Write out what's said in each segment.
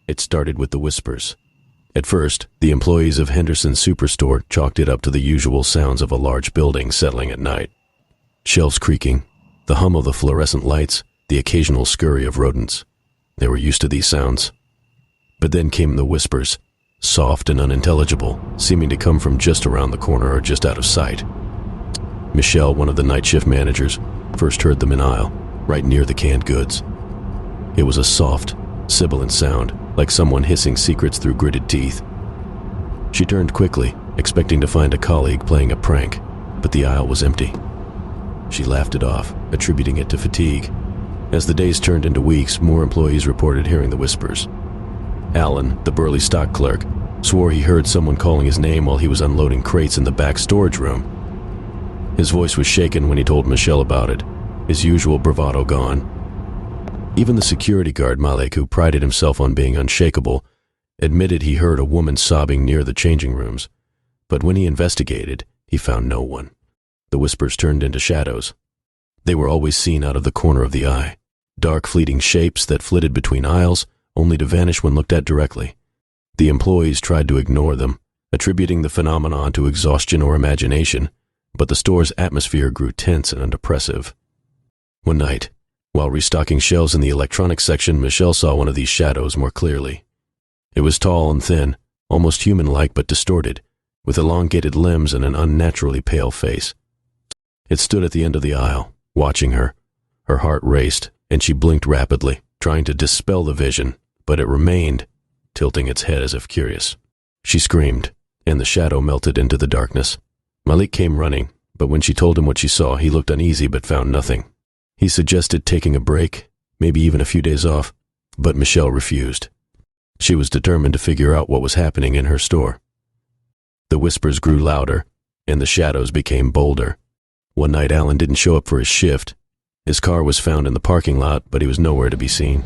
It started with the whispers. At first, the employees of Henderson's Superstore chalked it up to the usual sounds of a large building settling at night. Shelves creaking, the hum of the fluorescent lights, the occasional scurry of rodents. They were used to these sounds. But then came the whispers, soft and unintelligible, seeming to come from just around the corner or just out of sight. Michelle, one of the night shift managers, first heard them in aisle, right near the canned goods. It was a soft, sibilant sound, like someone hissing secrets through gritted teeth. She turned quickly, expecting to find a colleague playing a prank, but the aisle was empty. She laughed it off, attributing it to fatigue. As the days turned into weeks, more employees reported hearing the whispers. Alan, the burly stock clerk, swore he heard someone calling his name while he was unloading crates in the back storage room. His voice was shaken when he told Michelle about it, his usual bravado gone. Even the security guard, Malik, who prided himself on being unshakable, admitted he heard a woman sobbing near the changing rooms. But when he investigated, he found no one. The whispers turned into shadows. They were always seen out of the corner of the eye, dark fleeting shapes that flitted between aisles, only to vanish when looked at directly. The employees tried to ignore them, attributing the phenomenon to exhaustion or imagination, but the store's atmosphere grew tense and oppressive. One night, while restocking shelves in the electronics section, Michelle saw one of these shadows more clearly. It was tall and thin, almost human-like but distorted, with elongated limbs and an unnaturally pale face. It stood at the end of the aisle, watching her. Her heart raced, and she blinked rapidly, trying to dispel the vision, but it remained, tilting its head as if curious. She screamed, and the shadow melted into the darkness. Malik came running, but when she told him what she saw, he looked uneasy but found nothing. He suggested taking a break, maybe even a few days off, but Michelle refused. She was determined to figure out what was happening in her store. The whispers grew louder, and the shadows became bolder. One night Alan didn't show up for his shift. His car was found in the parking lot, but he was nowhere to be seen.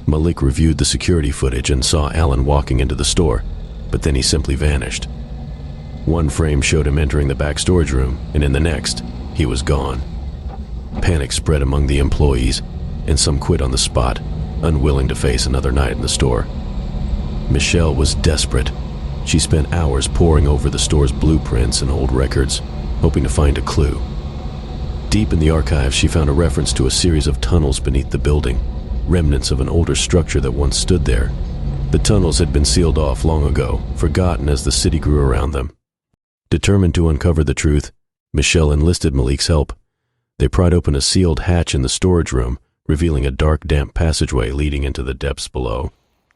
Malik reviewed the security footage and saw Alan walking into the store, but then he simply vanished. One frame showed him entering the back storage room, and in the next, he was gone. Panic spread among the employees, and some quit on the spot, unwilling to face another night in the store. Michelle was desperate. She spent hours poring over the store's blueprints and old records, hoping to find a clue. Deep in the archives, she found a reference to a series of tunnels beneath the building, remnants of an older structure that once stood there. The tunnels had been sealed off long ago, forgotten as the city grew around them. Determined to uncover the truth, Michelle enlisted Malik's help. They pried open a sealed hatch in the storage room, revealing a dark, damp passageway leading into the depths below.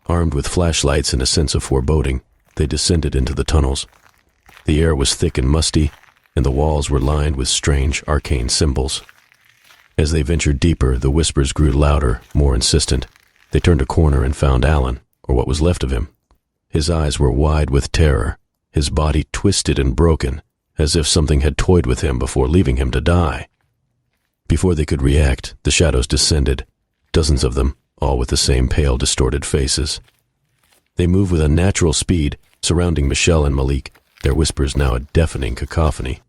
Armed with flashlights and a sense of foreboding, they descended into the tunnels. The air was thick and musty, and the walls were lined with strange, arcane symbols. As they ventured deeper, the whispers grew louder, more insistent. They turned a corner and found Alan, or what was left of him. His eyes were wide with terror, his body twisted and broken, as if something had toyed with him before leaving him to die. Before they could react, the shadows descended, dozens of them, all with the same pale, distorted faces. They moved with unnatural speed, surrounding Michelle and Malik, their whispers now a deafening cacophony.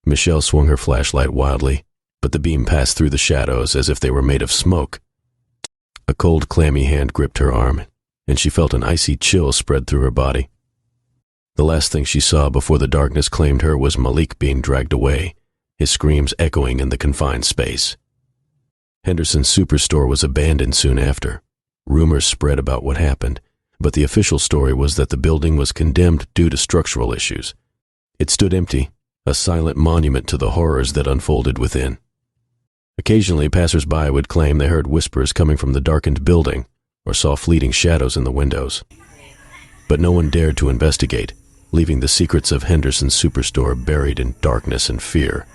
Michelle swung her flashlight wildly, but the beam passed through the shadows as if they were made of smoke. A cold, clammy hand gripped her arm, and she felt an icy chill spread through her body. The last thing she saw before the darkness claimed her was Malik being dragged away, his screams echoing in the confined space. Henderson's Superstore was abandoned soon after. Rumors spread about what happened, but the official story was that the building was condemned due to structural issues. It stood empty, a silent monument to the horrors that unfolded within. Occasionally, passers-by would claim they heard whispers coming from the darkened building or saw fleeting shadows in the windows. But no one dared to investigate, leaving the secrets of Henderson's Superstore buried in darkness and fear.